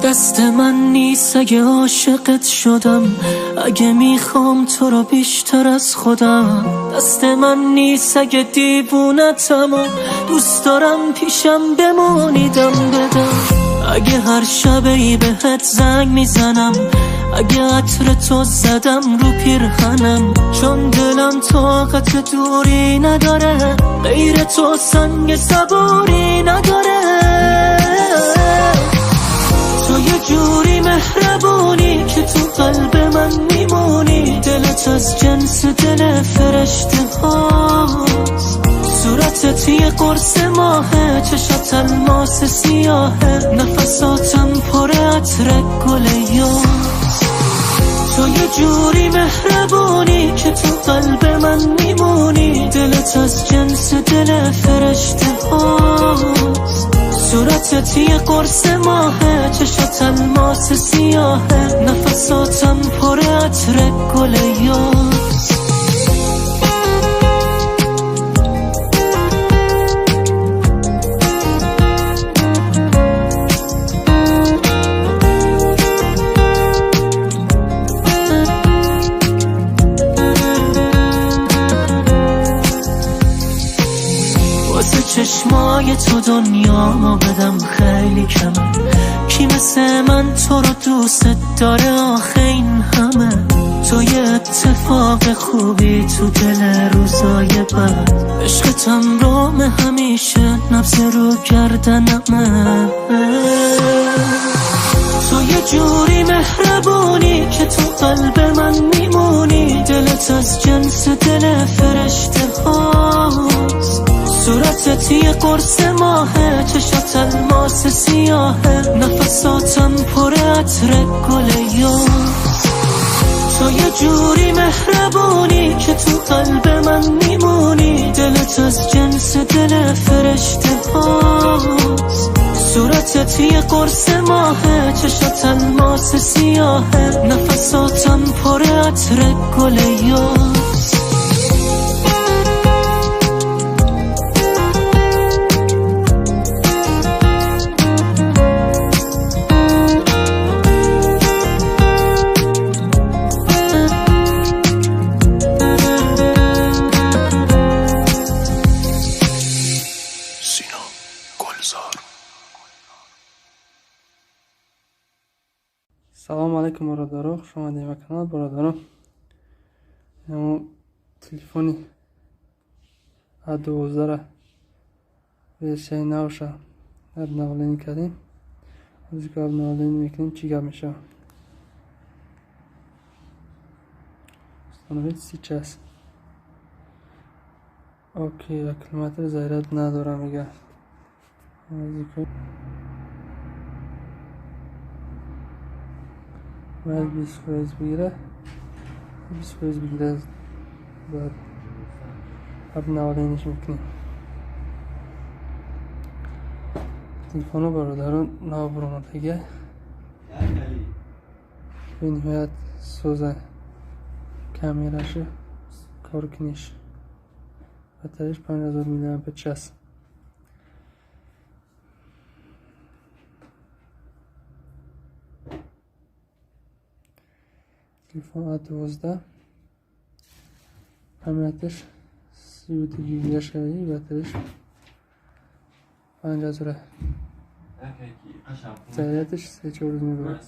دست من نیست اگه عاشقت شدم، اگه میخوام تو رو بیشتر از خودم. دست من نیست اگه دیوونتم و دوست دارم پیشم بمونیدم بدم. اگه هر شبی بهت زنگ میزنم، اگه عطر تو زدم رو پیرهنم، چون دلم طاقت دوری نداره، غیر تو سنگ صبوری نداره. تو یه جوری مهربونی که تو قلب من میمونی، دلت از جنس دل فرشته هاست، صورتت یه قرص ماهه، چشات الماس سیاهه، نفساتم پر عطر گل یاس. تو یه جوری مهربونی که تو قلب من میمونی، دلت از جنس دل فرشته هاست، صورتت یه قرص ماهه، چشات الماس سیاهه، نفساتم پر عطر گل یاس. چشمای تو دنیا بدم خیلی کمه، کی مثل من تو رو دوست داره آخه این همه. تو یه اتفاق خوبی تو دل روزای بد، عشقتم رام همیشه نبض رو گردنمه. تو یه جوری مهربونی که تو قلب من میمونی، دلت از جنس دل فرشته هاست، صورتت یه قرص ماهه، چشات الماس سیاهه، نفساتم پر عطر گل یاس. تو یه جوری مهربونی که تو قلب من میمونی، دلت از جنس دل فرشته هاست، صورتت یه قرص ماهه، چشات الماس سیاهه، نفساتم پر عطر گل یاس. سلام علیکم برادران، خوش آمدید به کانال برادران. تلفنی A12 را به شی نوشه اب نقلین کردیم، از که اب نقلین میکنیم چی گپ میشه. استانویت 30 اوکی، 1 کیلومتر زیرت نداره میگه. از که باید 20 فریز بگیره، 20 فریز بگیره بعد اب نقلینش میکنیم. تلفنو برادران نابرامدگی به نهایت سوزه کامیراش کار کنیش، بطریش 5000 میلی امپر چست. تلفن A12 اهمیتش 32 گیگا شایی، بطریش 5000، ضریتش 3-4 روز میبره.